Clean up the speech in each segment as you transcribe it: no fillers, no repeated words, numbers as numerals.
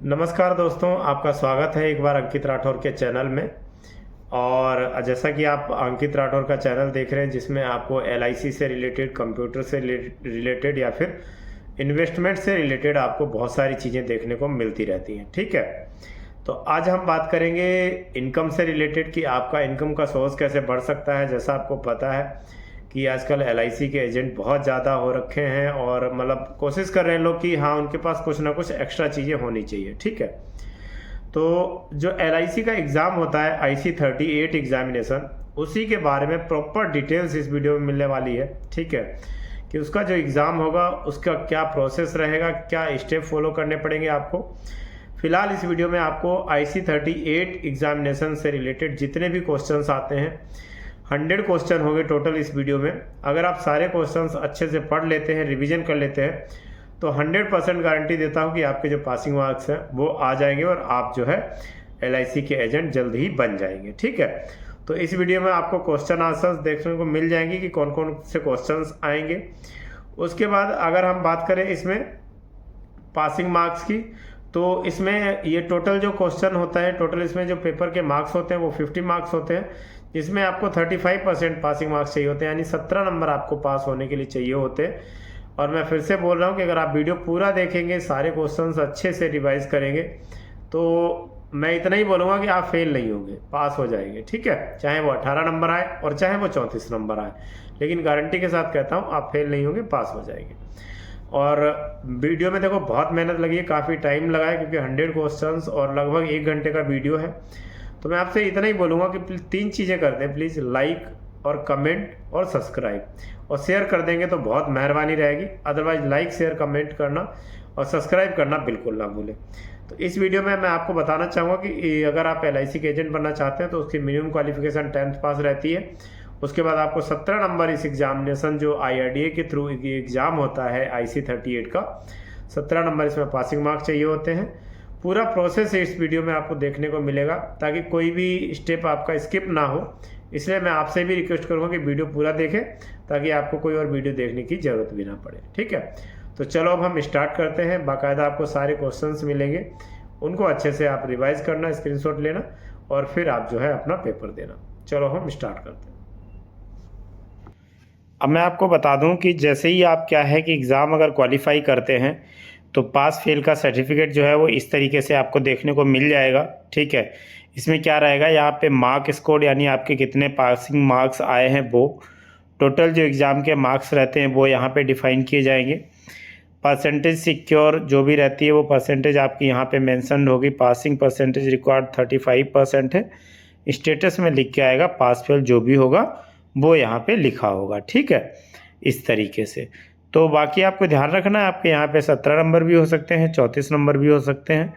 नमस्कार दोस्तों, आपका स्वागत है एक बार अंकित राठौर के चैनल में। और जैसा कि आप अंकित राठौर का चैनल देख रहे हैं जिसमें आपको एलआईसी से रिलेटेड, कंप्यूटर से रिलेटेड या फिर इन्वेस्टमेंट से रिलेटेड आपको बहुत सारी चीज़ें देखने को मिलती रहती हैं। ठीक है, तो आज हम बात करेंगे इनकम से रिलेटेड कि आपका इनकम का सोर्स कैसे बढ़ सकता है। जैसा आपको पता है कि आजकल एलआईसी के एजेंट बहुत ज़्यादा हो रखे हैं और मतलब कोशिश कर रहे हैं लोग कि हाँ उनके पास कुछ ना कुछ एक्स्ट्रा चीज़ें होनी चाहिए। ठीक है, तो जो एलआईसी का एग्ज़ाम होता है IC38 एग्जामिनेशन, उसी के बारे में प्रॉपर डिटेल्स इस वीडियो में मिलने वाली है। ठीक है, कि उसका जो एग्ज़ाम होगा उसका क्या प्रोसेस रहेगा, क्या स्टेप फॉलो करने पड़ेंगे आपको। फिलहाल इस वीडियो में आपको IC38 एग्जामिनेशन से रिलेटेड जितने भी क्वेश्चंस आते हैं, 100 क्वेश्चन होंगे टोटल इस वीडियो में। अगर आप सारे क्वेश्चंस अच्छे से पढ़ लेते हैं, रिवीजन कर लेते हैं, तो 100% गारंटी देता हूं कि आपके जो पासिंग मार्क्स हैं वो आ जाएंगे और आप जो है एलआईसी के एजेंट जल्द ही बन जाएंगे। ठीक है, तो इस वीडियो में आपको क्वेश्चन आंसर्स देखने को मिल जाएंगे कि कौन कौन से क्वेश्चंस आएंगे। उसके बाद अगर हम बात करें इसमें पासिंग मार्क्स की, तो इसमें ये टोटल जो क्वेश्चन होता है, टोटल इसमें जो पेपर के मार्क्स होते हैं वो 50 मार्क्स होते हैं, जिसमें आपको 35% पासिंग मार्क्स चाहिए होते हैं, यानी 17 नंबर आपको पास होने के लिए चाहिए होते हैं। और मैं फिर से बोल रहा हूँ कि अगर आप वीडियो पूरा देखेंगे, सारे क्वेश्चंस अच्छे से रिवाइज करेंगे, तो मैं इतना ही बोलूँगा कि आप फेल नहीं होंगे, पास हो जाएंगे। ठीक है, चाहे वो 18 नंबर आए और चाहे वो 34 नंबर आए, लेकिन गारंटी के साथ कहता हूँ आप फेल नहीं होंगे, पास हो जाएंगे। और वीडियो में देखो बहुत मेहनत लगी है, काफ़ी टाइम लगा है, क्योंकि 100 क्वेश्चंस और लगभग 1 घंटे का वीडियो है। तो मैं आपसे इतना ही बोलूँगा कि 3 चीज़ें कर दें प्लीज़, लाइक और कमेंट और सब्सक्राइब, और शेयर कर देंगे तो बहुत मेहरबानी रहेगी। अदरवाइज लाइक, शेयर, कमेंट करना और सब्सक्राइब करना बिल्कुल ना भूलें। तो इस वीडियो में मैं आपको बताना चाहूँगा कि अगर आप एलआईसी के एजेंट बनना चाहते हैं तो उसकी मिनिमम क्वालिफिकेशन 10th पास रहती है। उसके बाद आपको 17 नंबर इस एग्जामिनेशन जो IRDA के थ्रू एग्ज़ाम होता है IC38 का, 17 नंबर इसमें पासिंग मार्क्स चाहिए होते हैं। पूरा प्रोसेस इस वीडियो में आपको देखने को मिलेगा ताकि कोई भी स्टेप आपका स्किप ना हो। इसलिए मैं आपसे भी रिक्वेस्ट करूँगा कि वीडियो पूरा देखें ताकि आपको कोई और वीडियो देखने की ज़रूरत भी ना पड़े। ठीक है, तो चलो अब हम स्टार्ट करते हैं। बाकायदा आपको सारे क्वेश्चंस मिलेंगे, उनको अच्छे से आप रिवाइज करना, स्क्रीनशॉट लेना और फिर आप जो है अपना पेपर देना। चलो हम स्टार्ट करते हैं। अब मैं आपको बता दूं कि जैसे ही आप क्या है कि एग्ज़ाम अगर क्वालिफाई करते हैं तो पास फेल का सर्टिफिकेट जो है वो इस तरीके से आपको देखने को मिल जाएगा। ठीक है, इसमें क्या रहेगा, यहाँ पे मार्क स्कोर यानी आपके कितने पासिंग मार्क्स आए हैं, वो टोटल जो एग्ज़ाम के मार्क्स रहते हैं वो यहाँ पे डिफाइन किए जाएंगे। परसेंटेज सिक्योर जो भी रहती है वो परसेंटेज आपकी यहाँ पे मेंशन होगी। पासिंग परसेंटेज रिक्वायर्ड 35% है। स्टेटस में लिख के आएगा, पास फेल जो भी होगा वो यहाँ पे लिखा होगा। ठीक है, इस तरीके से। तो बाकी आपको ध्यान रखना है, आपके यहाँ पे 17 नंबर भी हो सकते हैं, 34 नंबर भी हो सकते हैं।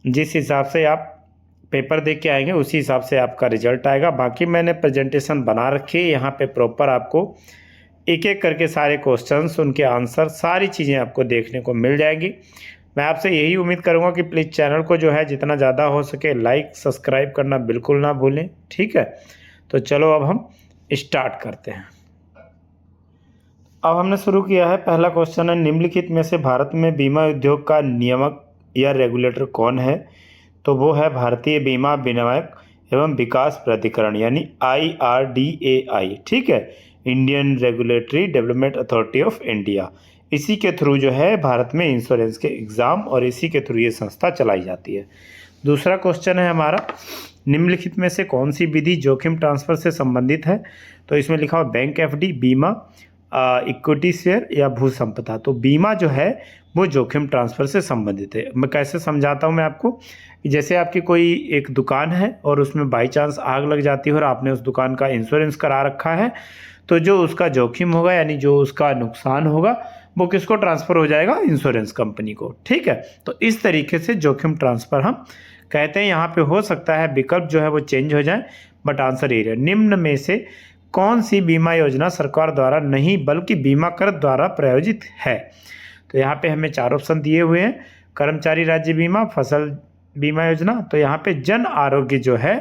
जिस हिसाब से आप पेपर दे के आएंगे उसी हिसाब से आपका रिजल्ट आएगा। बाकी मैंने प्रेजेंटेशन बना रखी है, यहाँ पे प्रॉपर आपको एक एक करके सारे क्वेश्चंस, उनके आंसर, सारी चीज़ें आपको देखने को मिल जाएंगी। मैं आपसे यही उम्मीद करूँगा कि प्लीज़ चैनल को जो है जितना ज़्यादा हो सके लाइक, सब्सक्राइब करना बिल्कुल ना भूलें। ठीक है, तो चलो अब हम स्टार्ट करते हैं। अब हमने शुरू किया है। पहला क्वेश्चन है, निम्नलिखित में से भारत में बीमा उद्योग का नियामक या रेगुलेटर कौन है? तो वो है भारतीय बीमा विनियामक एवं विकास प्राधिकरण यानी IRDAI। ठीक है, Indian regulatory development authority of India. इसी के थ्रू जो है भारत में इंश्योरेंस के एग्ज़ाम और इसी के थ्रू ये संस्था चलाई जाती है। दूसरा क्वेश्चन है हमारा, निम्नलिखित में से कौन सी विधि जोखिम ट्रांसफ़र से संबंधित है? तो इसमें लिखा हुआ बैंक FD, बीमा, इक्विटी शेयर या भू संपदा। तो बीमा जो है वो जोखिम ट्रांसफ़र से संबंधित है। मैं कैसे समझाता हूँ मैं आपको, कि जैसे आपकी कोई एक दुकान है और उसमें बाई चांस आग लग जाती है और आपने उस दुकान का इंश्योरेंस करा रखा है, तो जो उसका जोखिम होगा यानी जो उसका नुकसान होगा वो किसको ट्रांसफ़र हो जाएगा? इंश्योरेंस कंपनी को। ठीक है, तो इस तरीके से जोखिम ट्रांसफ़र हम कहते हैं। यहाँ पे हो सकता है विकल्प जो है वो चेंज हो जाए, बट आंसर ये है। निम्न में से कौन सी बीमा योजना सरकार द्वारा नहीं बल्कि बीमाकृत द्वारा प्रायोजित है? तो यहाँ पे हमें 4 ऑप्शन दिए हुए हैं, कर्मचारी राज्य बीमा, फसल बीमा योजना। तो यहाँ पे जन आरोग्य जो है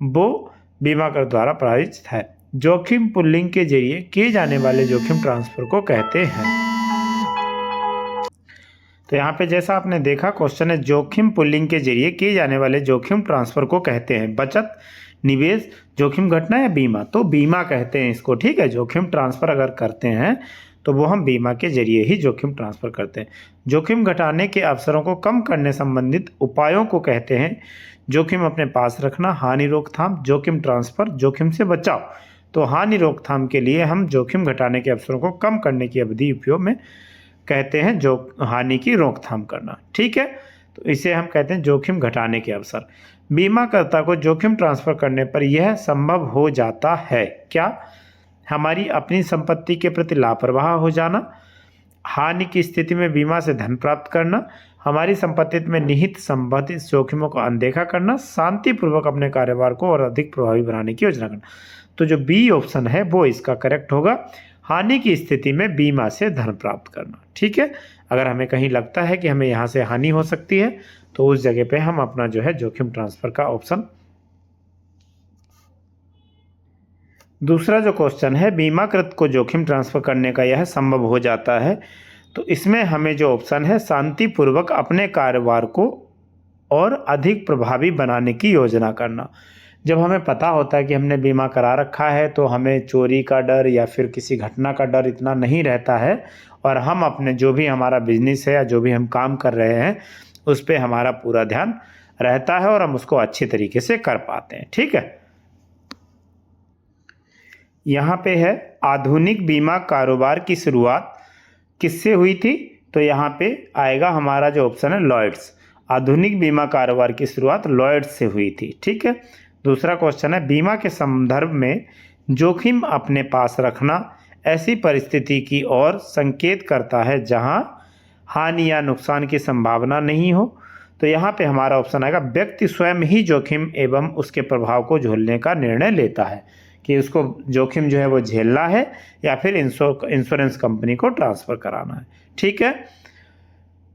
वो बीमाकृत द्वारा प्रायोजित है। जोखिम पुलिंग के जरिए किए जाने वाले जोखिम ट्रांसफर को कहते हैं। तो यहाँ पे जैसा आपने देखा क्वेश्चन है, जोखिम पुलिंग के जरिए किए जाने वाले जोखिम ट्रांसफर को कहते हैं बचत, निवेश, जोखिम घटना या बीमा। तो बीमा कहते हैं इसको, ठीक है। जोखिम ट्रांसफर अगर करते हैं तो वो हम बीमा के जरिए ही जोखिम ट्रांसफर करते हैं। जोखिम घटाने के अवसरों को कम करने संबंधित उपायों को कहते हैं जोखिम अपने पास रखना, हानि रोकथाम, जोखिम ट्रांसफर, जोखिम से बचाव। तो हानि रोकथाम के लिए हम जोखिम घटाने के अवसरों को कम करने की अवधि उपयोग में कहते हैं जो हानि की रोकथाम करना, ठीक है। तो इसे हम कहते हैं जोखिम घटाने के अवसर। बीमाकर्ता को जोखिम ट्रांसफर करने पर यह संभव हो जाता है क्या? हमारी अपनी संपत्ति के प्रति लापरवाह हो जाना, हानि की स्थिति में बीमा से धन प्राप्त करना, हमारी संपत्ति में निहित संबंधित जोखिमों को अनदेखा करना, शांतिपूर्वक अपने कारोबार को और अधिक प्रभावी बनाने की योजना करना। तो जो बी ऑप्शन है वो इसका करेक्ट होगा, हानि की स्थिति में बीमा से धन प्राप्त करना, ठीक है। अगर हमें कहीं लगता है कि हमें यहाँ से हानि हो सकती है तो उस जगह पे हम अपना जो है जोखिम ट्रांसफर का ऑप्शन। दूसरा जो क्वेश्चन है, बीमाकृत को जोखिम ट्रांसफर करने का यह संभव हो जाता है। तो इसमें हमें जो ऑप्शन है, शांतिपूर्वक अपने कारोबार को और अधिक प्रभावी बनाने की योजना करना। जब हमें पता होता है कि हमने बीमा करा रखा है तो हमें चोरी का डर या फिर किसी घटना का डर इतना नहीं रहता है, और हम अपने जो भी हमारा बिजनेस है या जो भी हम काम कर रहे हैं उस पर हमारा पूरा ध्यान रहता है और हम उसको अच्छी तरीके से कर पाते हैं, ठीक है। यहाँ पे है, आधुनिक बीमा कारोबार की शुरुआत किससे हुई थी? तो यहाँ पे आएगा हमारा जो ऑप्शन है लॉयड्स। आधुनिक बीमा कारोबार की शुरुआत लॉयड्स से हुई थी, ठीक है। दूसरा क्वेश्चन है, बीमा के संदर्भ में जोखिम अपने पास रखना ऐसी परिस्थिति की ओर संकेत करता है जहां हानि या नुकसान की संभावना नहीं हो। तो यहाँ पे हमारा ऑप्शन आएगा, व्यक्ति स्वयं ही जोखिम एवं उसके प्रभाव को झेलने का निर्णय लेता है कि उसको जोखिम जो है वो झेलना है या फिर इंश्योरेंस कंपनी को ट्रांसफ़र कराना है, ठीक है।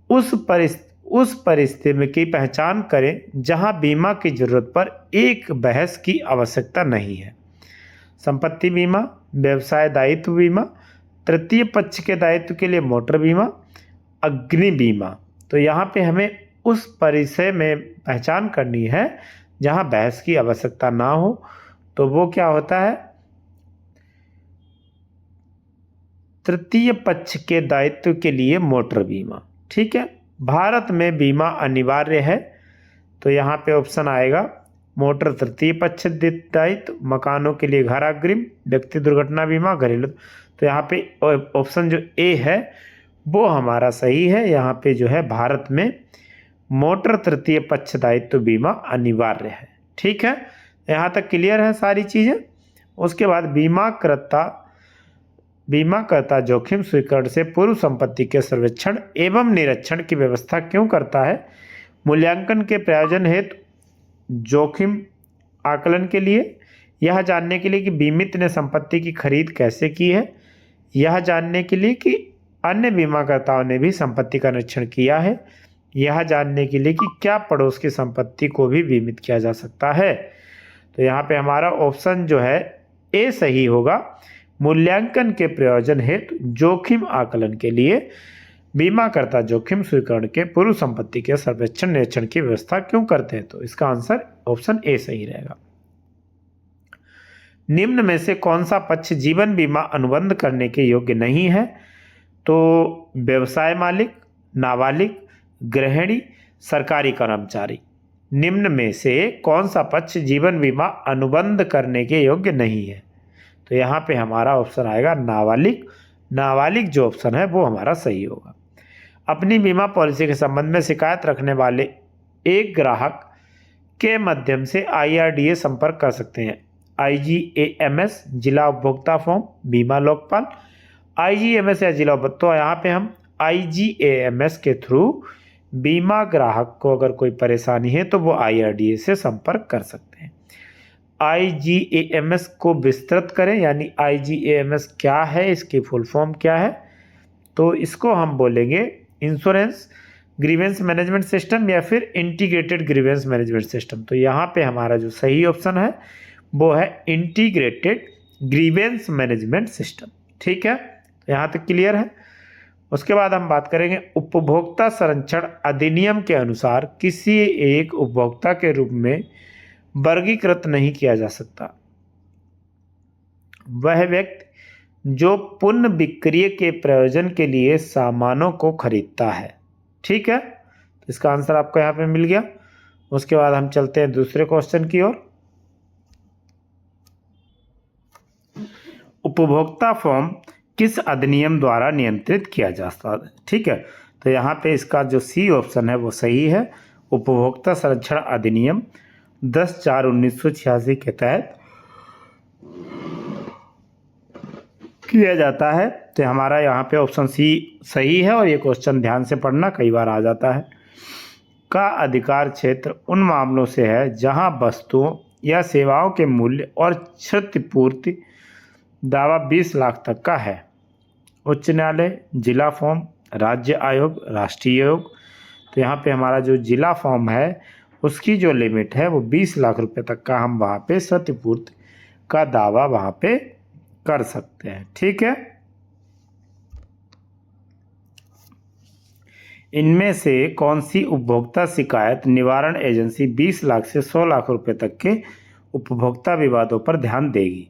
उस परिस्थिति की पहचान करें जहां बीमा की जरूरत पर एक बहस की आवश्यकता नहीं है। संपत्ति बीमा, व्यवसाय दायित्व बीमा, तृतीय पक्ष के दायित्व के लिए मोटर बीमा, अग्नि बीमा। तो यहाँ पे हमें उस परिसर में पहचान करनी है जहां बहस की आवश्यकता ना हो। तो वो क्या होता है? तृतीय पक्ष के दायित्व के लिए मोटर बीमा, ठीक है। भारत में बीमा अनिवार्य है, तो यहाँ पे ऑप्शन आएगा मोटर तृतीय पक्ष दायित्व, मकानों के लिए घर अग्रिम, व्यक्ति दुर्घटना बीमा, घरेलू। तो यहाँ पे ऑप्शन जो ए है वो हमारा सही है। यहाँ पे जो है भारत में मोटर तृतीय पक्ष दायित्व बीमा अनिवार्य है, ठीक है। यहाँ तक क्लियर है सारी चीज़ें। उसके बाद बीमाकर्ता जोखिम स्वीकरण से पूर्व संपत्ति के सर्वेक्षण एवं निरीक्षण की व्यवस्था क्यों करता है? मूल्यांकन के प्रयोजन हेतु, जोखिम आकलन के लिए, यह जानने के लिए कि बीमित ने संपत्ति की खरीद कैसे की है, यह जानने के लिए कि अन्य बीमाकर्ताओं ने भी संपत्ति का निरीक्षण किया है, यह जानने के लिए कि क्या पड़ोस की संपत्ति को भी बीमित किया जा सकता है। तो यहाँ पे हमारा ऑप्शन जो है ए सही होगा। मूल्यांकन के प्रयोजन हेतु जोखिम आकलन के लिए बीमाकर्ता जोखिम स्वीकरण के पूर्व संपत्ति के सर्वेक्षण निरीक्षण की व्यवस्था क्यों करते हैं? तो इसका आंसर ऑप्शन ए सही रहेगा। निम्न में से कौन सा पक्ष जीवन बीमा अनुबंध करने के योग्य नहीं है? तो व्यवसाय मालिक, नाबालिग, गृहिणी, सरकारी कर्मचारी। निम्न में से कौन सा पक्ष जीवन बीमा अनुबंध करने के योग्य नहीं है? तो यहाँ पे हमारा ऑप्शन आएगा नाबालिग। नाबालिग जो ऑप्शन है वो हमारा सही होगा। अपनी बीमा पॉलिसी के संबंध में शिकायत रखने वाले एक ग्राहक के माध्यम से IRDA संपर्क कर सकते हैं। IGAMS जिला उपभोक्ता फॉर्म, बीमा लोकपाल, IGMS या जिला। तो यहाँ पे हम IGAMS के थ्रू बीमा ग्राहक को अगर कोई परेशानी है तो वो IRDA से संपर्क कर सकते हैं। IGAMS को विस्तृत करें, यानी IGAMS क्या है, इसकी फुल फॉर्म क्या है? तो इसको हम बोलेंगे इंश्योरेंस ग्रीवेंस मैनेजमेंट सिस्टम या फिर इंटीग्रेटेड ग्रीवेंस मैनेजमेंट सिस्टम। तो यहाँ पे हमारा जो सही ऑप्शन है वो है इंटीग्रेटेड ग्रीवेंस मैनेजमेंट सिस्टम, ठीक है। यहाँ तक क्लियर है। उसके बाद हम बात करेंगे उपभोक्ता संरक्षण अधिनियम के अनुसार किसी एक उपभोक्ता के रूप में वर्गीकृत नहीं किया जा सकता वह व्यक्ति जो पुनः विक्रय के प्रयोजन के लिए सामानों को खरीदता है। ठीक है, तो इसका आंसर आपको यहाँ पे मिल गया। उसके बाद हम चलते हैं दूसरे क्वेश्चन की ओर। उपभोक्ता फॉर्म किस अधिनियम द्वारा नियंत्रित किया जाता है? ठीक है, तो यहाँ पे इसका जो सी ऑप्शन है वो सही है। उपभोक्ता संरक्षण अधिनियम 10/4/1986 के तहत किया जाता है। तो हमारा यहाँ पे ऑप्शन सी सही है और ये क्वेश्चन ध्यान से पढ़ना, कई बार आ जाता है। का अधिकार क्षेत्र उन मामलों से है जहां वस्तुओं या सेवाओं के मूल्य और क्षतिपूर्ति दावा 20 लाख तक का है। उच्च न्यायालय, जिला फॉर्म, राज्य आयोग, राष्ट्रीय आयोग। तो यहाँ पे हमारा जो जिला फॉर्म है उसकी जो लिमिट है वो 20 लाख रुपए तक का हम वहाँ पे क्षतिपूर्ति का दावा वहाँ पे कर सकते हैं। ठीक है, इनमें से कौन सी उपभोक्ता शिकायत निवारण एजेंसी 20 लाख से 100 लाख रुपए तक के उपभोक्ता विवादों पर ध्यान देगी?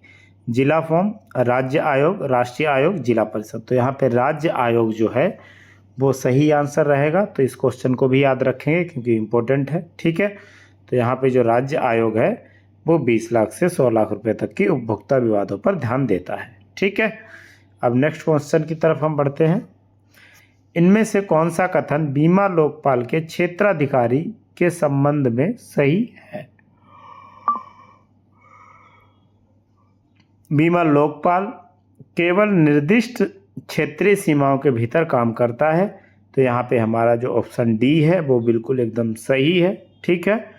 जिला फॉर्म, राज्य आयोग, राष्ट्रीय आयोग, जिला परिषद। तो यहाँ पे राज्य आयोग जो है वो सही आंसर रहेगा। तो इस क्वेश्चन को भी याद रखेंगे क्योंकि इम्पोर्टेंट है। ठीक है, तो यहाँ पे जो राज्य आयोग है वो 20 लाख से 100 लाख रुपए तक की उपभोक्ता विवादों पर ध्यान देता है। ठीक है, अब नेक्स्ट क्वेश्चन की तरफ हम बढ़ते हैं। इनमें से कौन सा कथन बीमा लोकपाल के क्षेत्राधिकारी के संबंध में सही है? बीमा लोकपाल केवल निर्दिष्ट क्षेत्रीय सीमाओं के भीतर काम करता है। तो यहाँ पे हमारा जो ऑप्शन डी है वो बिल्कुल एकदम सही है। ठीक है,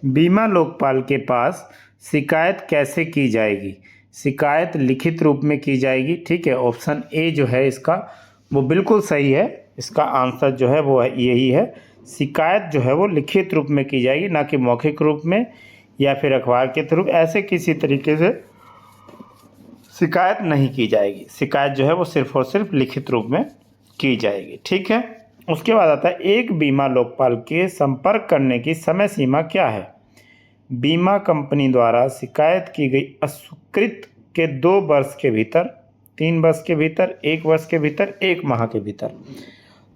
बीमा लोकपाल के पास शिकायत कैसे की जाएगी? शिकायत लिखित रूप में की जाएगी। ठीक है, ऑप्शन ए जो है इसका वो बिल्कुल सही है। इसका आंसर जो है वो यही है। शिकायत जो है वो लिखित रूप में की जाएगी, ना कि मौखिक रूप में या फिर अखबार के थ्रू। ऐसे किसी तरीके से शिकायत नहीं की जाएगी। शिकायत जो है वो सिर्फ और सिर्फ लिखित रूप में की जाएगी। ठीक है, उसके बाद आता है एक बीमा लोकपाल के संपर्क करने की समय सीमा क्या है? बीमा कंपनी द्वारा शिकायत की गई अस्वीकृत के 2 वर्ष के भीतर, 3 वर्ष के भीतर, 1 वर्ष के भीतर, 1 माह के भीतर।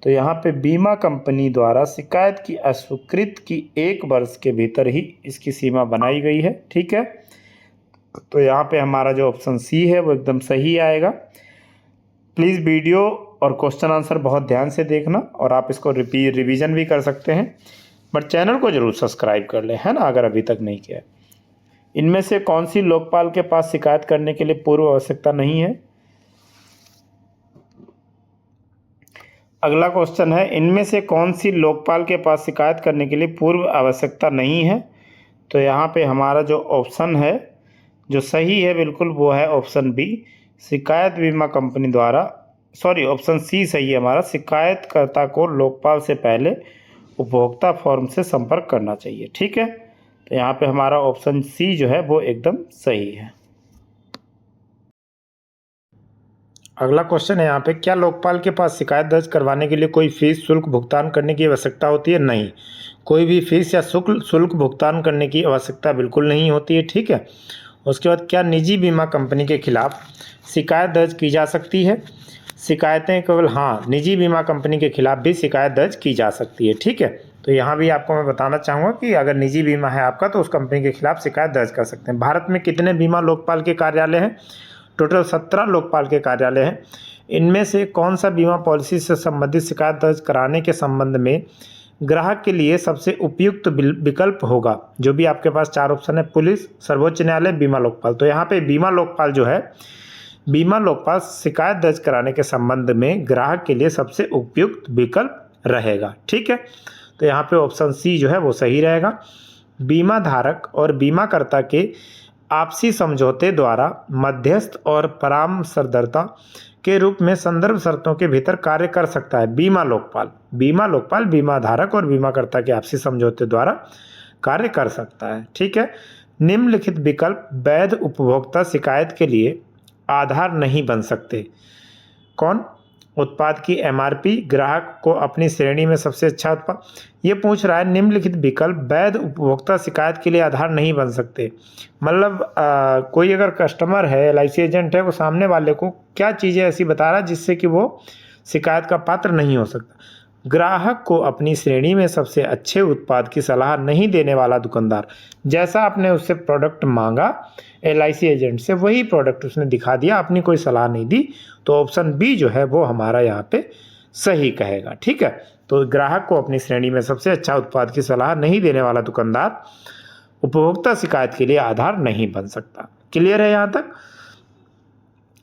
तो यहाँ पे बीमा कंपनी द्वारा शिकायत की अस्वीकृत की 1 वर्ष के भीतर ही इसकी सीमा बनाई गई है। ठीक है, तो यहाँ पे हमारा जो ऑप्शन सी है वो एकदम सही आएगा। प्लीज़ वीडियो और क्वेश्चन आंसर बहुत ध्यान से देखना और आप इसको रिवीजन भी कर सकते हैं, बट चैनल को जरूर सब्सक्राइब कर लें, है ना, अगर अभी तक नहीं किया। इनमें से कौन सी लोकपाल के पास शिकायत करने के लिए पूर्व आवश्यकता नहीं है? अगला क्वेश्चन है, इनमें से कौन सी लोकपाल के पास शिकायत करने के लिए पूर्व आवश्यकता नहीं है? तो यहाँ पे हमारा जो ऑप्शन है जो सही है बिल्कुल वो है ऑप्शन बी। शिकायत बीमा कंपनी द्वारा, ऑप्शन सी सही है हमारा। शिकायतकर्ता को लोकपाल से पहले उपभोक्ता फॉर्म से संपर्क करना चाहिए। ठीक है, तो यहाँ पे हमारा ऑप्शन सी जो है वो एकदम सही है। अगला क्वेश्चन है यहाँ पे, क्या लोकपाल के पास शिकायत दर्ज करवाने के लिए कोई फीस शुल्क भुगतान करने की आवश्यकता होती है? नहीं, कोई भी फीस या शुल्क भुगतान करने की आवश्यकता बिल्कुल नहीं होती है। ठीक है, उसके बाद क्या निजी बीमा कंपनी के खिलाफ शिकायत दर्ज की जा सकती है? शिकायतें केवल, हाँ, निजी बीमा कंपनी के खिलाफ भी शिकायत दर्ज की जा सकती है। ठीक है, तो यहाँ भी आपको मैं बताना चाहूँगा कि अगर निजी बीमा है आपका तो उस कंपनी के खिलाफ शिकायत दर्ज कर सकते हैं। भारत में कितने बीमा लोकपाल के कार्यालय हैं? टोटल 17 लोकपाल के कार्यालय हैं। इनमें से कौन सा बीमा पॉलिसी से संबंधित शिकायत दर्ज कराने के संबंध में ग्राहक के लिए सबसे उपयुक्त विकल्प होगा? जो भी आपके पास 4 ऑप्शन है, पुलिस, सर्वोच्च न्यायालय, बीमा लोकपाल। तो यहाँ पे बीमा लोकपाल जो है, बीमा लोकपाल शिकायत दर्ज कराने के संबंध में ग्राहक के लिए सबसे उपयुक्त विकल्प रहेगा। ठीक है, तो यहाँ पे ऑप्शन सी जो है वो सही रहेगा। बीमा धारक और बीमाकर्ता के आपसी समझौते द्वारा मध्यस्थ और परामर्शदाता के रूप में संदर्भ शर्तों के भीतर कार्य कर सकता है बीमा लोकपाल। बीमा लोकपाल बीमा धारक और बीमाकर्ता के आपसी समझौते द्वारा कार्य कर सकता है। ठीक है, निम्नलिखित विकल्प वैध उपभोक्ता शिकायत के लिए आधार नहीं बन सकते। कौन? उत्पाद की एमआरपी, ग्राहक को अपनी श्रेणी में सबसे अच्छा उत्पाद। ये पूछ रहा है निम्नलिखित विकल्प वैध उपभोक्ता शिकायत के लिए आधार नहीं बन सकते। मतलब कोई अगर कस्टमर है, एलआईसी एजेंट है, वो सामने वाले को क्या चीज़ें ऐसी बता रहा है जिससे कि वो शिकायत का पात्र नहीं हो सकता। ग्राहक को अपनी श्रेणी में सबसे अच्छे उत्पाद की सलाह नहीं देने वाला दुकानदार। जैसा आपने उससे प्रोडक्ट मांगा एलआईसी एजेंट से, वही प्रोडक्ट उसने दिखा दिया, अपनी कोई सलाह नहीं दी, तो ऑप्शन बी जो है वो हमारा यहाँ पे सही कहेगा। ठीक है, तो ग्राहक को अपनी श्रेणी में सबसे अच्छा उत्पाद की सलाह नहीं देने वाला दुकानदार उपभोक्ता शिकायत के लिए आधार नहीं बन सकता। क्लियर है यहाँ तक?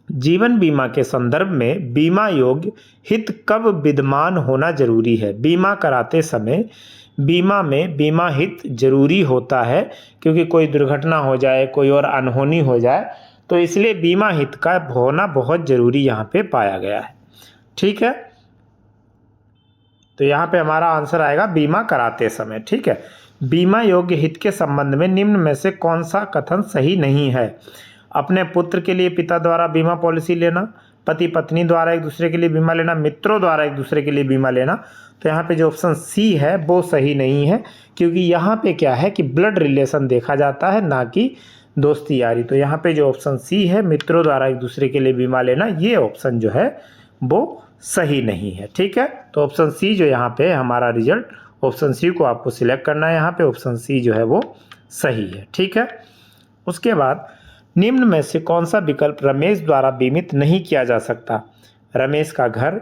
जीवन बीमा के संदर्भ में बीमा योग्य हित कब विद्यमान होना जरूरी है? बीमा कराते समय बीमा में बीमा हित जरूरी होता है, क्योंकि कोई दुर्घटना हो जाए, कोई और अनहोनी हो जाए, तो इसलिए बीमा हित का होना बहुत जरूरी यहाँ पे पाया गया है। ठीक है, तो यहाँ पे हमारा आंसर आएगा बीमा कराते समय। ठीक है, बीमा योग्य हित के संबंध में निम्न में से कौन सा कथन सही नहीं है? अपने पुत्र के लिए पिता द्वारा बीमा पॉलिसी लेना, पति पत्नी द्वारा एक दूसरे के लिए बीमा लेना, मित्रों द्वारा एक दूसरे के लिए बीमा लेना। तो यहाँ पे जो ऑप्शन सी है वो सही नहीं है, क्योंकि यहाँ पे क्या है कि ब्लड रिलेशन देखा जाता है, ना कि दोस्ती यारी। तो यहाँ पे जो ऑप्शन सी है, मित्रों द्वारा एक दूसरे के लिए बीमा लेना, ये ऑप्शन जो है वो सही नहीं है। ठीक है, तो ऑप्शन सी जो यहाँ पे हमारा रिजल्ट, ऑप्शन सी को आपको सिलेक्ट करना है। यहाँ पे ऑप्शन सी जो है वो सही है। ठीक है, उसके बाद निम्न में से कौन सा विकल्प रमेश द्वारा बीमित नहीं किया जा सकता? रमेश का घर,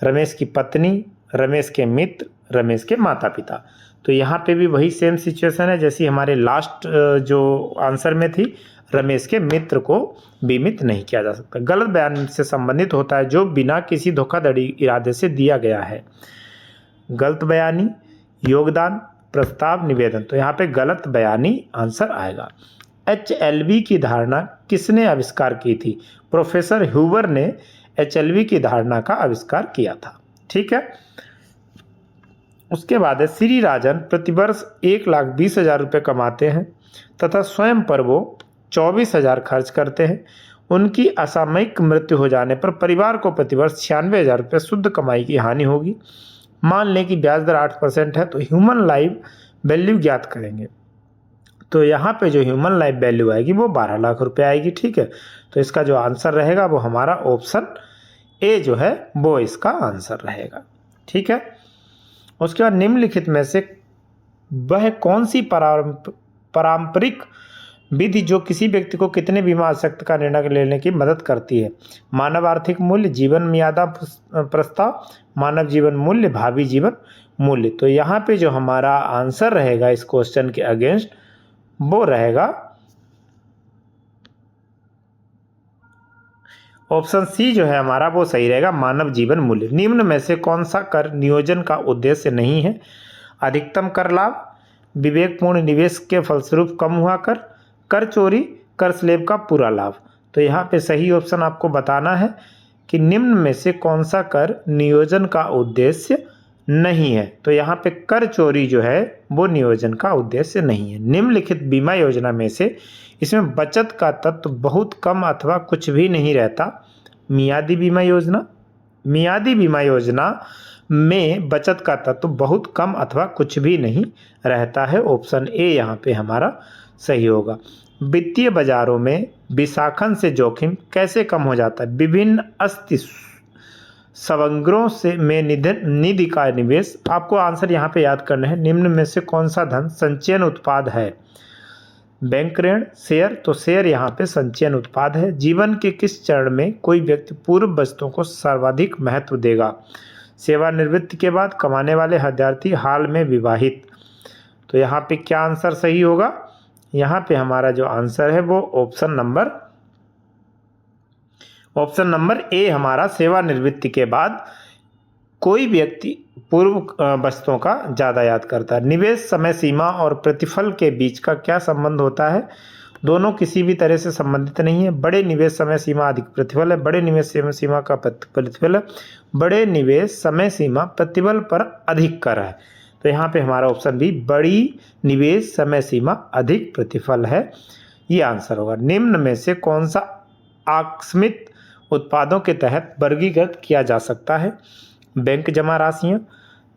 रमेश की पत्नी, रमेश के मित्र, रमेश के माता पिता। तो यहाँ पे भी वही सेम सिचुएशन है जैसी हमारे लास्ट जो आंसर में थी, रमेश के मित्र को बीमित नहीं किया जा सकता। गलत बयान से संबंधित होता है जो बिना किसी धोखाधड़ी इरादे से दिया गया है। गलत बयानी, योगदान, प्रस्ताव, निवेदन। तो यहाँ पे गलत बयानी आंसर आएगा। एचएलवी की धारणा किसने आविष्कार की थी? प्रोफेसर ह्यूबर ने एचएलवी की धारणा का आविष्कार किया था। ठीक है, उसके बाद है श्री राजन प्रतिवर्ष 1,20,000 रुपये कमाते हैं तथा स्वयं पर वो 24,000 खर्च करते हैं। उनकी असामयिक मृत्यु हो जाने पर परिवार को प्रतिवर्ष 96,000 रुपये शुद्ध कमाई की हानि होगी। मान लें कि ब्याज दर 8% है, तो ह्यूमन लाइफ वैल्यू ज्ञात करेंगे। तो यहाँ पे जो ह्यूमन लाइफ वैल्यू आएगी वो 12 लाख रुपए आएगी। ठीक है, तो इसका जो आंसर रहेगा वो हमारा ऑप्शन ए जो है वो इसका आंसर रहेगा। ठीक है, उसके बाद निम्नलिखित में से वह कौन सी पारंपरिक विधि जो किसी व्यक्ति को कितने बीमा आवश्यकता का निर्णय लेने की मदद करती है? मानव आर्थिक मूल्य, जीवन मर्यादा प्रस्ताव, मानव जीवन मूल्य, भावी जीवन मूल्य। तो यहाँ पे जो हमारा आंसर रहेगा इस क्वेश्चन के अगेंस्ट वो रहेगा ऑप्शन सी जो है हमारा वो सही रहेगा, मानव जीवन मूल्य। निम्न में से कौन सा कर नियोजन का उद्देश्य नहीं है? अधिकतम कर लाभ, विवेकपूर्ण निवेश के फलस्वरूप कम हुआ कर, कर चोरी, कर स्लैब का पूरा लाभ। तो यहाँ पे सही ऑप्शन आपको बताना है कि निम्न में से कौन सा कर नियोजन का उद्देश्य नहीं है। तो यहाँ पे कर चोरी जो है वो नियोजन का उद्देश्य नहीं है। निम्नलिखित बीमा योजना में से इसमें बचत का तत्व बहुत कम अथवा कुछ भी नहीं रहता। मियादी बीमा योजना, मियादी बीमा योजना में बचत का तत्व बहुत कम अथवा कुछ भी नहीं रहता है। ऑप्शन ए यहाँ पे हमारा सही होगा। वित्तीय बाजारों में विशाखन से जोखिम कैसे कम हो जाता है? विभिन्न अस्थि सवंगरों से में निधि का निवेश। आपको आंसर यहाँ पे याद करना है, निम्न में से कौन सा धन संचयन उत्पाद है? बैंक ऋण, शेयर। तो शेयर यहाँ पे संचयन उत्पाद है। जीवन के किस चरण में कोई व्यक्ति पूर्व बचतों को सर्वाधिक महत्व देगा? सेवानिवृत्ति के बाद, कमाने वाले विद्यार्थी, हाल में विवाहित। तो यहाँ पे क्या आंसर सही होगा? यहाँ पे हमारा जो आंसर है वो ऑप्शन नंबर ए हमारा सेवानिवृत्ति के बाद कोई व्यक्ति पूर्व बचतों का ज़्यादा याद करता है। निवेश समय सीमा और प्रतिफल के बीच का क्या संबंध होता है? दोनों किसी भी तरह से संबंधित नहीं है। बड़े निवेश समय सीमा अधिक प्रतिफल है, बड़े निवेश समय सीमा का प्रतिफल है, बड़े निवेश समय सीमा प्रतिफल पर अधिक कर है। तो यहाँ पे हमारा ऑप्शन बी, बड़ी निवेश समय सीमा अधिक प्रतिफल है, ये आंसर होगा। निम्न में से कौन सा आकस्मिक उत्पादों के तहत वर्गीकृत किया जा सकता है? बैंक जमा राशियां,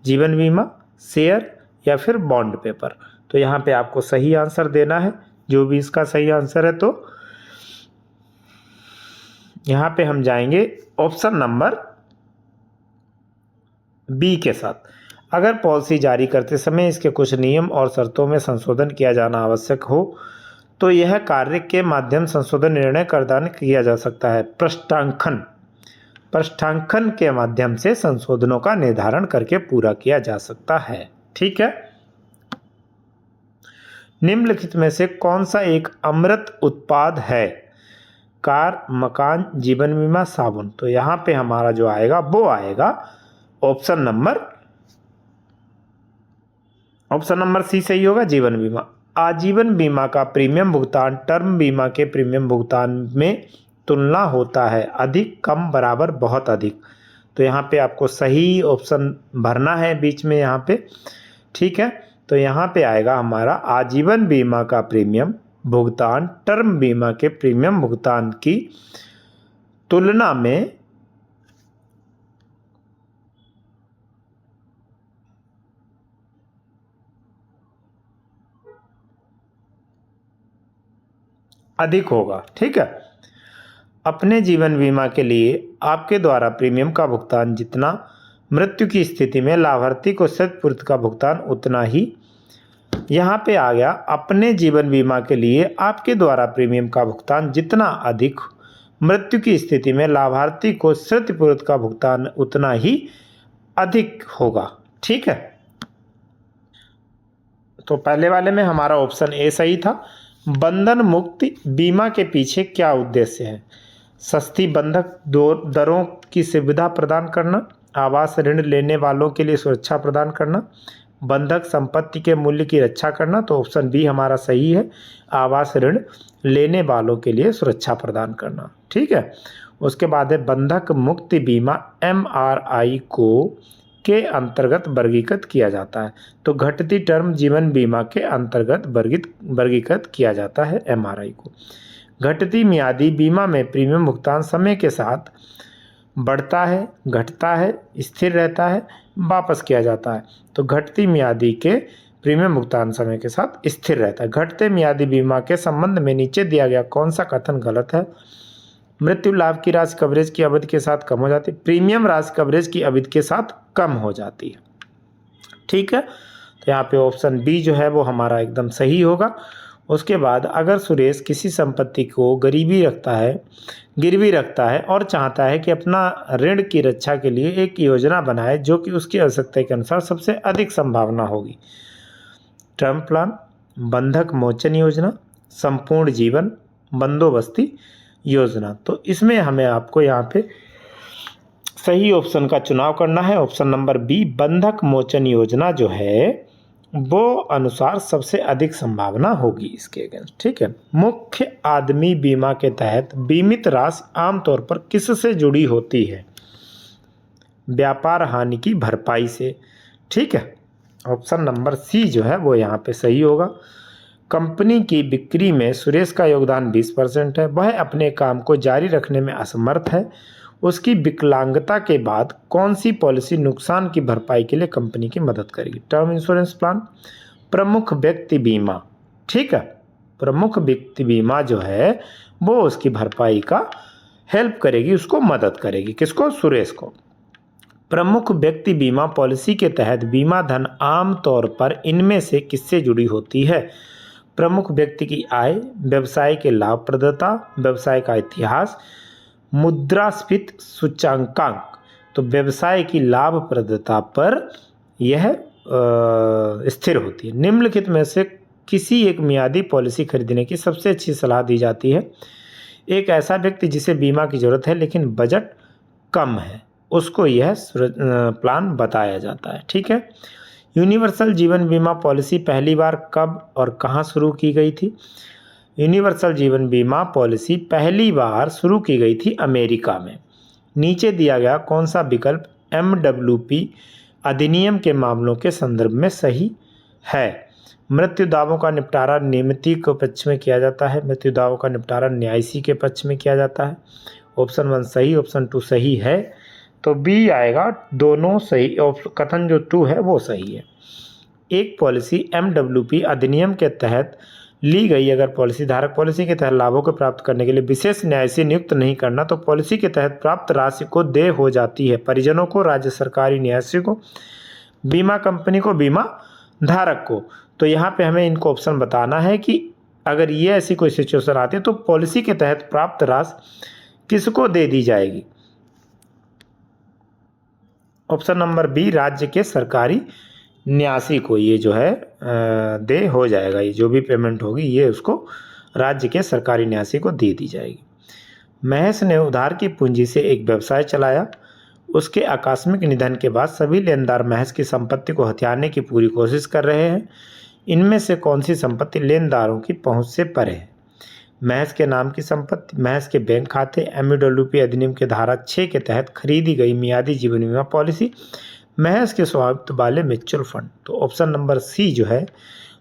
जीवन बीमा, शेयर या फिर बॉन्ड पेपर। तो यहाँ पे आपको सही आंसर देना है, जो भी इसका सही आंसर है। तो यहाँ पे हम जाएंगे ऑप्शन नंबर बी के साथ। अगर पॉलिसी जारी करते समय इसके कुछ नियम और शर्तों में संशोधन किया जाना आवश्यक हो तो यह कार्य के माध्यम संशोधन निर्णय करदान किया जा सकता है। पृष्ठांकन के माध्यम से संशोधनों का निर्धारण करके पूरा किया जा सकता है। ठीक है। निम्नलिखित में से कौन सा एक अमृत उत्पाद है? कार, मकान, जीवन बीमा, साबुन। तो यहाँ पे हमारा जो आएगा वो आएगा ऑप्शन नंबर सी सही होगा, जीवन बीमा। आजीवन बीमा का प्रीमियम भुगतान टर्म बीमा के प्रीमियम भुगतान में तुलना होता है, अधिक, कम, बराबर, बहुत अधिक। तो यहाँ पे आपको सही ऑप्शन भरना है बीच में यहाँ पे। ठीक है। तो यहाँ पे आएगा हमारा आजीवन बीमा का प्रीमियम भुगतान टर्म बीमा के प्रीमियम भुगतान की तुलना में अधिक होगा। ठीक है। अपने जीवन बीमा के लिए आपके द्वारा प्रीमियम का भुगतान जितना, मृत्यु की स्थिति में लाभार्थी को क्षतिपूर्ति का भुगतान उतना ही। यहाँ पे आ गया, अपने जीवन बीमा के लिए आपके द्वारा प्रीमियम का भुगतान जितना अधिक, मृत्यु की स्थिति में लाभार्थी को क्षतिपूर्ति का भुगतान उतना ही अधिक होगा। ठीक है। तो पहले वाले में हमारा ऑप्शन ए सही था। बंधन मुक्ति बीमा के पीछे क्या उद्देश्य है? सस्ती बंधक दरों की सुविधा प्रदान करना, आवास ऋण लेने वालों के लिए सुरक्षा प्रदान करना, बंधक संपत्ति के मूल्य की रक्षा करना। तो ऑप्शन बी हमारा सही है, आवास ऋण लेने वालों के लिए सुरक्षा प्रदान करना। ठीक है। उसके बाद है बंधक मुक्ति बीमा MRI को के अंतर्गत वर्गीकृत किया जाता है। तो घटती टर्म जीवन बीमा के अंतर्गत वर्गीकृत किया जाता है MRI को। घटती मियादी बीमा में प्रीमियम भुगतान समय के साथ बढ़ता है, घटता है, स्थिर रहता है, वापस किया जाता है। तो घटती मियादी के प्रीमियम भुगतान समय के साथ स्थिर रहता है। घटते मियादी बीमा के संबंध में नीचे दिया गया कौन सा कथन गलत है? मृत्यु लाभ की राशि कवरेज की अवधि के साथ कम हो जाती है, प्रीमियम राशि कवरेज की अवधि के साथ कम हो जाती है। ठीक है। तो यहाँ पे ऑप्शन बी जो है वो हमारा एकदम सही होगा। उसके बाद अगर सुरेश किसी संपत्ति को गिरवी रखता है और चाहता है कि अपना ऋण की रक्षा के लिए एक योजना बनाए जो कि उसकी आवश्यकता के अनुसार सबसे अधिक संभावना होगी। टर्म प्लान, बंधक मोचन योजना, संपूर्ण जीवन बंदोबस्ती योजना। तो इसमें हमें आपको यहाँ पे सही ऑप्शन का चुनाव करना है। ऑप्शन नंबर बी, बंधक मोचन योजना जो है वो अनुसार सबसे अधिक संभावना होगी इसके अगेंस्ट। ठीक है। मुख्य आदमी बीमा के तहत बीमित राशि आमतौर पर किससे जुड़ी होती है? व्यापार हानि की भरपाई से। ठीक है। ऑप्शन नंबर सी जो है वो यहाँ पे सही होगा। कंपनी की बिक्री में सुरेश का योगदान 20% है, वह अपने काम को जारी रखने में असमर्थ है। उसकी विकलांगता के बाद कौन सी पॉलिसी नुकसान की भरपाई के लिए कंपनी की मदद करेगी? टर्म इंश्योरेंस प्लान, प्रमुख व्यक्ति बीमा। ठीक है। प्रमुख व्यक्ति बीमा जो है वो उसकी भरपाई का हेल्प करेगी, उसको मदद करेगी। किसको? सुरेश को। प्रमुख व्यक्ति बीमा पॉलिसी के तहत बीमा धन आमतौर पर इनमें से किससे जुड़ी होती है? प्रमुख व्यक्ति की आय, व्यवसाय के लाभप्रदता, व्यवसाय का इतिहास, मुद्रास्फीति सूचकांक। तो व्यवसाय की लाभप्रदता पर यह स्थिर होती है। निम्नलिखित में से किसी एक मियादी पॉलिसी खरीदने की सबसे अच्छी सलाह दी जाती है? एक ऐसा व्यक्ति जिसे बीमा की जरूरत है लेकिन बजट कम है, उसको यह प्लान बताया जाता है। ठीक है। यूनिवर्सल जीवन बीमा पॉलिसी पहली बार कब और कहां शुरू की गई थी? यूनिवर्सल जीवन बीमा पॉलिसी पहली बार शुरू की गई थी अमेरिका में। नीचे दिया गया कौन सा विकल्प MWP अधिनियम के मामलों के संदर्भ में सही है। मृत्यु दावों का निपटारा नियमिती के पक्ष में किया जाता है। मृत्यु दावों का निपटारा न्यायसी के पक्ष में किया जाता है। ऑप्शन 1 सही, ऑप्शन 2 सही है, तो बी आएगा। दोनों सही, कथन जो 2 है वो सही है। एक पॉलिसी MWP अधिनियम के तहत ली गई अगर पॉलिसी धारक पॉलिसी के तहत लाभों को प्राप्त करने के लिए विशेष न्यायसी नियुक्त नहीं करना तो पॉलिसी के तहत प्राप्त राशि को देय हो जाती है परिजनों को, राज्य सरकारी न्यायसी को, बीमा कंपनी को, बीमा धारक को। तो यहाँ पे हमें इनको ऑप्शन बताना है कि अगर ये ऐसी कोई सिचुएशन आती है तो पॉलिसी के तहत प्राप्त राशि किसको दे दी जाएगी। ऑप्शन नंबर बी, राज्य के सरकारी न्यासी को ये जो है दे हो जाएगा। ये जो भी पेमेंट होगी ये उसको राज्य के सरकारी न्यासी को दे दी जाएगी। महेश ने उधार की पूंजी से एक व्यवसाय चलाया। उसके आकस्मिक निधन के बाद सभी लेनदार महेश की संपत्ति को हथियाने की पूरी कोशिश कर रहे हैं। इनमें से कौन सी संपत्ति लेनदारों की पहुंच से परे है। महेश के नाम की संपत्ति, महेश के बैंक खाते, MWP अधिनियम के धारा 6 के तहत खरीदी गई मियादी जीवन बीमा पॉलिसी, महेश के स्वामित्व वाले म्यूचुअल फंड। तो ऑप्शन नंबर सी जो है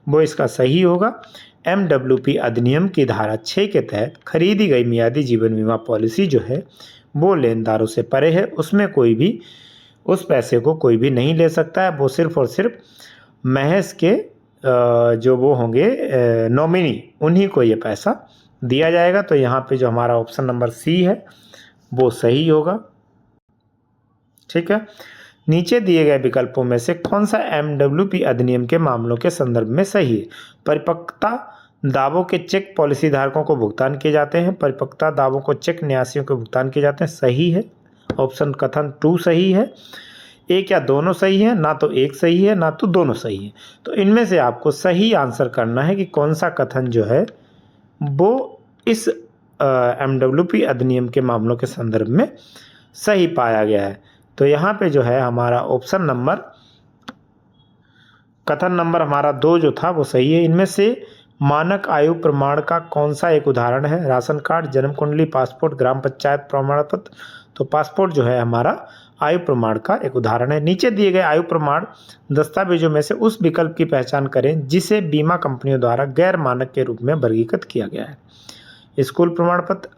वो इसका सही होगा। MWP अधिनियम की धारा 6 के तहत खरीदी गई मियादी जीवन बीमा पॉलिसी जो है वो लेनदारों से परे है। उसमें कोई भी उस पैसे को कोई भी नहीं ले सकता है। वो सिर्फ और सिर्फ महेश के जो वो होंगे नॉमिनी, उन्हीं को ये पैसा दिया जाएगा। तो यहाँ पे जो हमारा ऑप्शन नंबर सी है वो सही होगा। ठीक है। नीचे दिए गए विकल्पों में से कौन सा MWP अधिनियम के मामलों के संदर्भ में सही है। परिपक्वता दावों के चेक पॉलिसी धारकों को भुगतान किए जाते हैं। परिपक्वता दावों को चेक न्यासियों को भुगतान किए जाते हैं। सही है। ऑप्शन कथन 2 सही है। एक या दोनों सही है, ना तो एक सही है ना तो दोनों सही है। तो इनमें से आपको सही आंसर करना है कि कौन सा कथन जो है वो इस MWP अधिनियम के मामलों के संदर्भ में सही पाया गया है। तो यहाँ पे जो है हमारा ऑप्शन नंबर कथन नंबर हमारा 2 जो था वो सही है। इनमें से मानक आयु प्रमाण का कौन सा एक उदाहरण है। राशन कार्ड, जन्म कुंडली, पासपोर्ट, ग्राम पंचायत प्रमाण पत्र। तो पासपोर्ट जो है हमारा आयु प्रमाण का एक उदाहरण है। नीचे दिए गए आयु प्रमाण दस्तावेजों में से उस विकल्प की पहचान करें जिसे बीमा कंपनियों द्वारा गैर मानक के रूप में वर्गीकृत किया गया है। स्कूल प्रमाण पत्र,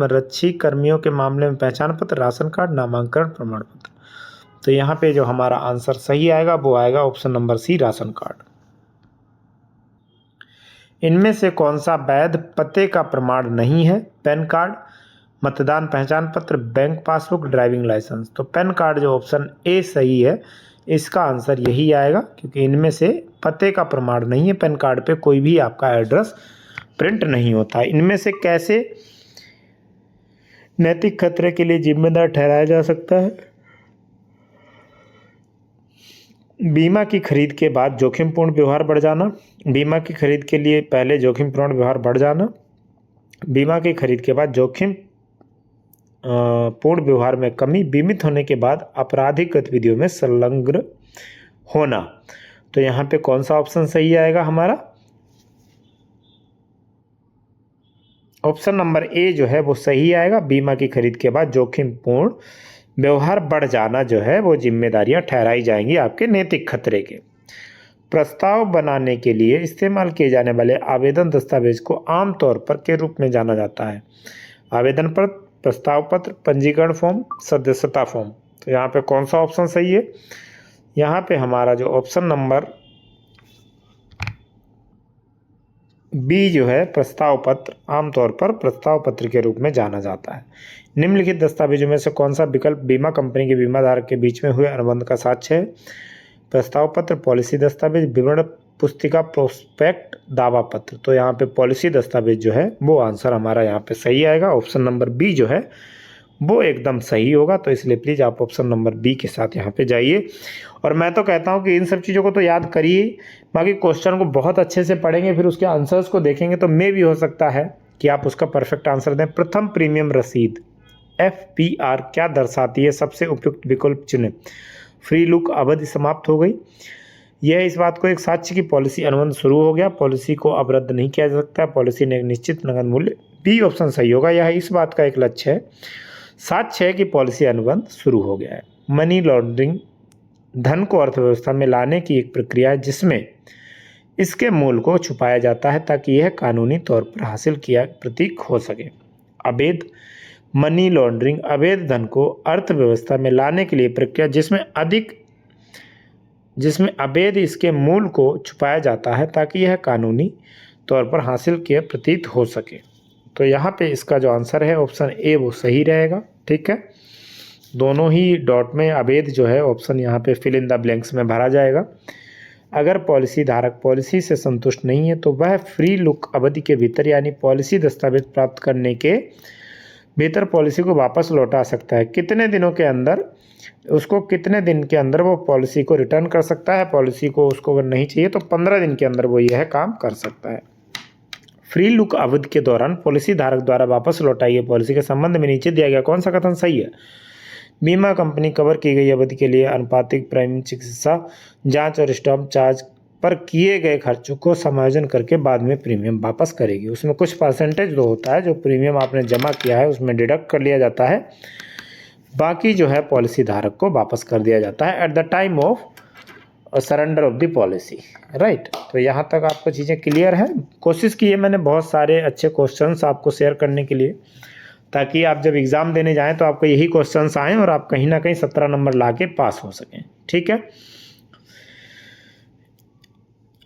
रक्षी कर्मियों के मामले में पहचान पत्र, राशन कार्ड, नामांकन प्रमाण पत्र। तो यहाँ पे जो हमारा आंसर सही आएगा वो आएगा option number C, ration card. इनमें से कौन सा वैध पते का प्रमाण नहीं है। पैन कार्ड, मतदान पहचान पत्र, बैंक पासबुक, ड्राइविंग लाइसेंस। तो पैन कार्ड जो ऑप्शन ए सही है, इसका आंसर यही आएगा क्योंकि इनमें से पते का प्रमाण नहीं है। पैन कार्ड पे कोई भी आपका एड्रेस प्रिंट नहीं होता। इनमें से कैसे नैतिक खतरे के लिए जिम्मेदार ठहराया जा सकता है। बीमा की खरीद के बाद जोखिमपूर्ण व्यवहार बढ़ जाना, बीमा की खरीद के लिए पहले जोखिमपूर्ण व्यवहार बढ़ जाना, बीमा की खरीद के बाद जोखिम पूर्ण व्यवहार में कमी, बीमित होने के बाद आपराधिक गतिविधियों में संलग्न होना। तो यहाँ पे कौन सा ऑप्शन सही आएगा हमारा। ऑप्शन नंबर ए जो है वो सही आएगा। बीमा की खरीद के बाद जोखिमपूर्ण व्यवहार बढ़ जाना जो है वो जिम्मेदारियां ठहराई जाएंगी आपके नैतिक खतरे के। प्रस्ताव बनाने के लिए इस्तेमाल किए जाने वाले आवेदन दस्तावेज को आमतौर पर के रूप में जाना जाता है। आवेदन पत्र, प्रस्ताव पत्र, पंजीकरण फॉर्म, सदस्यता फॉर्म। तो यहाँ पे कौन सा ऑप्शन सही है। यहाँ पे हमारा जो ऑप्शन नंबर बी जो है प्रस्ताव पत्र, आमतौर पर प्रस्ताव पत्र के रूप में जाना जाता है। निम्नलिखित दस्तावेजों में से कौन सा विकल्प बीमा कंपनी के बीमाधारक के बीच में हुए अनुबंध का साक्ष्य है। प्रस्ताव पत्र, पॉलिसी दस्तावेज, विवरण पुस्तिका, प्रोस्पेक्ट, दावा पत्र। तो यहाँ पे पॉलिसी दस्तावेज जो है वो आंसर हमारा यहाँ पे सही आएगा। ऑप्शन नंबर बी जो है वो एकदम सही होगा। तो इसलिए प्लीज़ आप ऑप्शन नंबर बी के साथ यहाँ पे जाइए। और मैं तो कहता हूँ कि इन सब चीज़ों को तो याद करिए, बाकी क्वेश्चन को बहुत अच्छे से पढ़ेंगे, फिर उसके आंसर्स को देखेंगे तो मे भी हो सकता है कि आप उसका परफेक्ट आंसर दें। प्रथम प्रीमियम रसीद FPR क्या दर्शाती है, सबसे उपयुक्त विकल्प चुनें। फ्री लुक अवधि समाप्त हो गई। यह इस बात को एक साक्ष्य की पॉलिसी अनुबंध शुरू हो गया, पॉलिसी को अब रद्द नहीं किया जा सकता, पॉलिसी ने एक निश्चित नगद मूल्य। बी ऑप्शन सही होगा। यह इस बात का एक लक्ष्य है, साक्ष्य है कि पॉलिसी अनुबंध शुरू हो गया है। मनी लॉन्ड्रिंग धन को अर्थव्यवस्था में लाने की एक प्रक्रिया है जिसमें इसके मूल को छुपाया जाता है ताकि यह कानूनी तौर पर हासिल किया प्रतीक हो सके। अवैध मनी लॉन्ड्रिंग अवैध धन को अर्थव्यवस्था में लाने के लिए प्रक्रिया जिसमें अवैध इसके मूल को छुपाया जाता है ताकि यह कानूनी तौर पर हासिल किया प्रतीत हो सके। तो यहाँ पे इसका जो आंसर है ऑप्शन ए वो सही रहेगा। ठीक है, दोनों ही डॉट में अवैध जो है ऑप्शन यहाँ पे फिल इन द ब्लैंक्स में भरा जाएगा। अगर पॉलिसी धारक पॉलिसी से संतुष्ट नहीं है तो वह फ्री लुक अवधि के भीतर यानी पॉलिसी दस्तावेज प्राप्त करने के भीतर पॉलिसी को वापस लौटा सकता है। कितने दिनों के अंदर कितने दिन के अंदर वो पॉलिसी को रिटर्न कर सकता है। पॉलिसी को उसको अगर नहीं चाहिए तो 15 दिन के अंदर वो यह काम कर सकता है। फ्री लुक अवधि के दौरान पॉलिसी धारक द्वारा वापस लौटाई गई पॉलिसी के संबंध में नीचे दिया गया कौन सा कथन सही है। बीमा कंपनी कवर की गई अवधि के लिए आनुपातिक प्रीमियम चिकित्सा जांच और स्टॉप चार्ज पर किए गए खर्चों को समायोजन करके बाद में प्रीमियम वापस करेगी। उसमें कुछ परसेंटेज जो होता है जो प्रीमियम आपने जमा किया है उसमें डिडक्ट कर लिया जाता है, बाकी जो है पॉलिसी धारक को वापस कर दिया जाता है at the time of surrender of the policy. Right, तो यहाँ तक आपको चीज़ें क्लियर है। कोशिश की है मैंने बहुत सारे अच्छे क्वेश्चंस आपको शेयर करने के लिए ताकि आप जब एग्ज़ाम देने जाएं तो आपको यही क्वेश्चंस आएँ और आप कहीं ना कहीं 17 नंबर ला के पास हो सकें। ठीक है,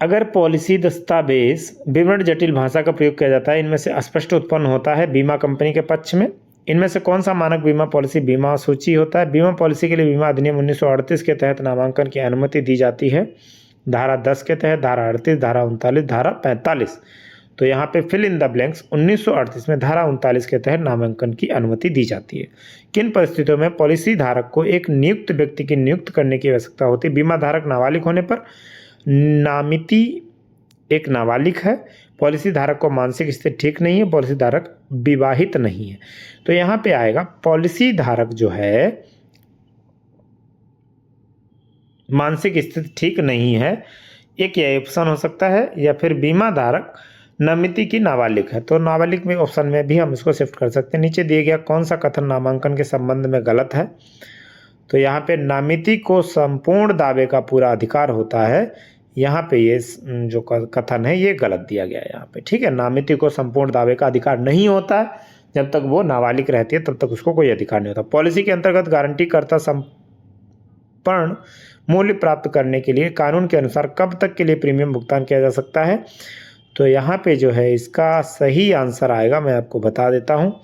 अगर पॉलिसी दस्तावेज विवरण जटिल भाषा का प्रयोग किया जाता है इनमें से अस्पष्ट उत्पन्न होता है बीमा कंपनी के पक्ष में। इनमें से कौन सा मानक बीमा पॉलिसी बीमा सूची होता है। बीमा पॉलिसी के लिए बीमा अधिनियम 1938 के तहत नामांकन की अनुमति दी जाती है, धारा 10 के तहत, धारा 38, धारा 39, धारा 45। तो यहाँ पे फिल इन द ब्लैंक्स 1938 में धारा 39 के तहत नामांकन की अनुमति दी जाती है। किन परिस्थितियों में पॉलिसी धारक को एक नियुक्त व्यक्ति की नियुक्त करने की आवश्यकता होती है। बीमा धारक नाबालिग होने पर, नामिती एक नाबालिग है, पॉलिसी धारक को मानसिक स्थिति ठीक नहीं है, पॉलिसी धारक विवाहित नहीं है। तो यहाँ पे आएगा पॉलिसी धारक जो है मानसिक स्थिति ठीक नहीं है, एक यह ऑप्शन हो सकता है, या फिर बीमा धारक नामिती की नाबालिग है। तो नाबालिग में ऑप्शन में भी हम इसको शिफ्ट कर सकते हैं। नीचे दिए गया कौन सा कथन नामांकन के संबंध में गलत है। तो यहाँ पे नामिती को संपूर्ण दावे का पूरा अधिकार होता है, यहाँ पे ये जो कथन है ये गलत दिया गया है यहाँ पे। ठीक है, नामिती को संपूर्ण दावे का अधिकार नहीं होता है, जब तक वो नाबालिग रहती है तब तक उसको कोई अधिकार नहीं होता। पॉलिसी के अंतर्गत गारंटी करता संपूर्ण मूल्य प्राप्त करने के लिए कानून के अनुसार कब तक के लिए प्रीमियम भुगतान किया जा सकता है। तो यहाँ पे जो है इसका सही आंसर आएगा, मैं आपको बता देता हूँ,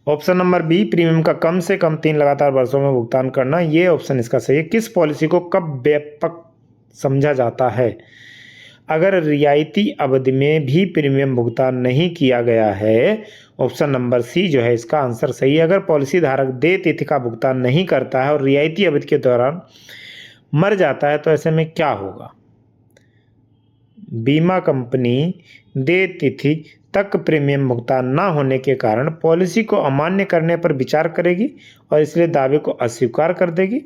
ऑप्शन नंबर बी, प्रीमियम का कम से कम 3 लगातार वर्षों में भुगतान करना। ये ऑप्शन इसका सही है। किस पॉलिसी को कब व्यापक समझा जाता है। अगर रियायती अवधि में भी प्रीमियम भुगतान नहीं किया गया है, ऑप्शन नंबर सी जो है इसका आंसर सही है। अगर पॉलिसी धारक देय तिथि का भुगतान नहीं करता है और रियायती अवधि के दौरान मर जाता है तो ऐसे में क्या होगा। बीमा कंपनी देय तिथि तक प्रीमियम भुगतान न होने के कारण पॉलिसी को अमान्य करने पर विचार करेगी और इसलिए दावे को अस्वीकार कर देगी।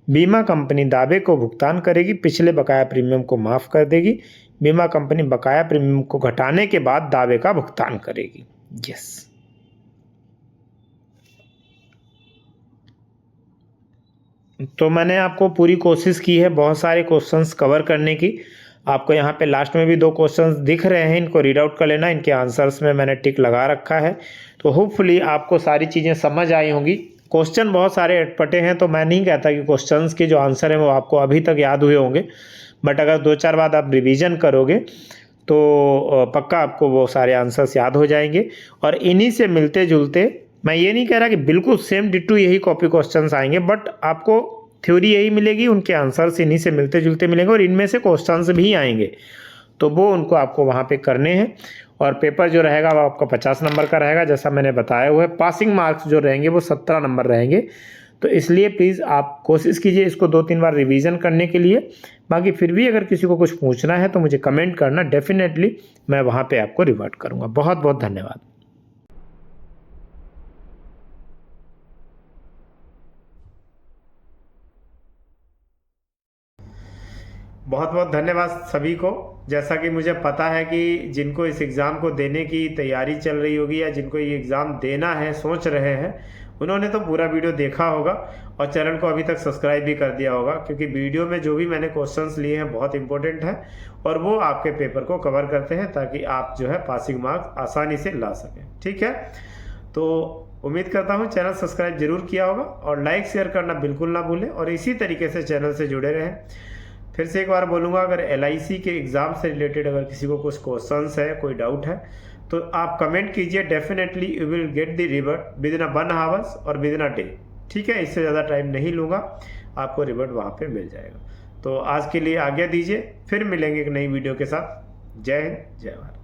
बीमा कंपनी दावे को भुगतान करेगी, पिछले बकाया प्रीमियम को माफ कर देगी। बीमा कंपनी बकाया प्रीमियम को घटाने के बाद दावे का भुगतान करेगी। यस, तो मैंने आपको पूरी कोशिश की है बहुत सारे क्वेश्चंस कवर करने की। आपको यहाँ पे लास्ट में भी 2 क्वेश्चंस दिख रहे हैं, इनको रीड आउट कर लेना, इनके आंसर्स में मैंने टिक लगा रखा है। तो होपफुली आपको सारी चीज़ें समझ आई होंगी। क्वेश्चन बहुत सारे अटपटे हैं, तो मैं नहीं कहता कि क्वेश्चंस के जो आंसर हैं वो आपको अभी तक याद हुए होंगे, बट अगर 2-4 बार आप रिवीजन करोगे तो पक्का आपको वो सारे आंसर्स याद हो जाएंगे। और इन्हीं से मिलते जुलते, मैं ये नहीं कह रहा कि बिल्कुल सेम डिट्टू यही कॉपी क्वेश्चंस आएंगे, बट आपको थ्योरी यही मिलेगी, उनके आंसर्स इन्हीं से मिलते जुलते मिलेंगे और इनमें से क्वेश्चंस भी आएंगे, तो वो उनको आपको वहाँ पे करने हैं। और पेपर जो रहेगा वो आपका 50 नंबर का रहेगा, जैसा मैंने बताया हुआ है। पासिंग मार्क्स जो रहेंगे वो 17 नंबर रहेंगे। तो इसलिए प्लीज़ आप कोशिश कीजिए इसको 2-3 बार रिवीजन करने के लिए। बाकी फिर भी अगर किसी को कुछ पूछना है तो मुझे कमेंट करना, डेफिनेटली मैं वहाँ पे आपको रिवर्ट करूँगा। बहुत बहुत धन्यवाद। बहुत बहुत धन्यवाद सभी को। जैसा कि मुझे पता है कि जिनको इस एग्ज़ाम को देने की तैयारी चल रही होगी या जिनको ये एग्ज़ाम देना है सोच रहे हैं, उन्होंने तो पूरा वीडियो देखा होगा और चैनल को अभी तक सब्सक्राइब भी कर दिया होगा, क्योंकि वीडियो में जो भी मैंने क्वेश्चंस लिए हैं बहुत इंपॉर्टेंट है और वो आपके पेपर को कवर करते हैं, ताकि आप जो है पासिंग मार्क्स आसानी से ला सकें। ठीक है, तो उम्मीद करता हूँ चैनल सब्सक्राइब जरूर किया होगा और लाइक शेयर करना बिल्कुल ना भूलें और इसी तरीके से चैनल से जुड़े रहें। फिर से एक बार बोलूँगा, अगर LIC के एग्ज़ाम से रिलेटेड अगर किसी को कुछ क्वेश्चंस है, कोई डाउट है, तो आप कमेंट कीजिए। Definitely you will get the revert with in 1 hours और विद इन अ डे। ठीक है, इससे ज़्यादा टाइम नहीं लूँगा, आपको रिवर्ट वहाँ पे मिल जाएगा। तो आज के लिए आज्ञा दीजिए, फिर मिलेंगे एक नई वीडियो के साथ। जय हिंद, जय भारत।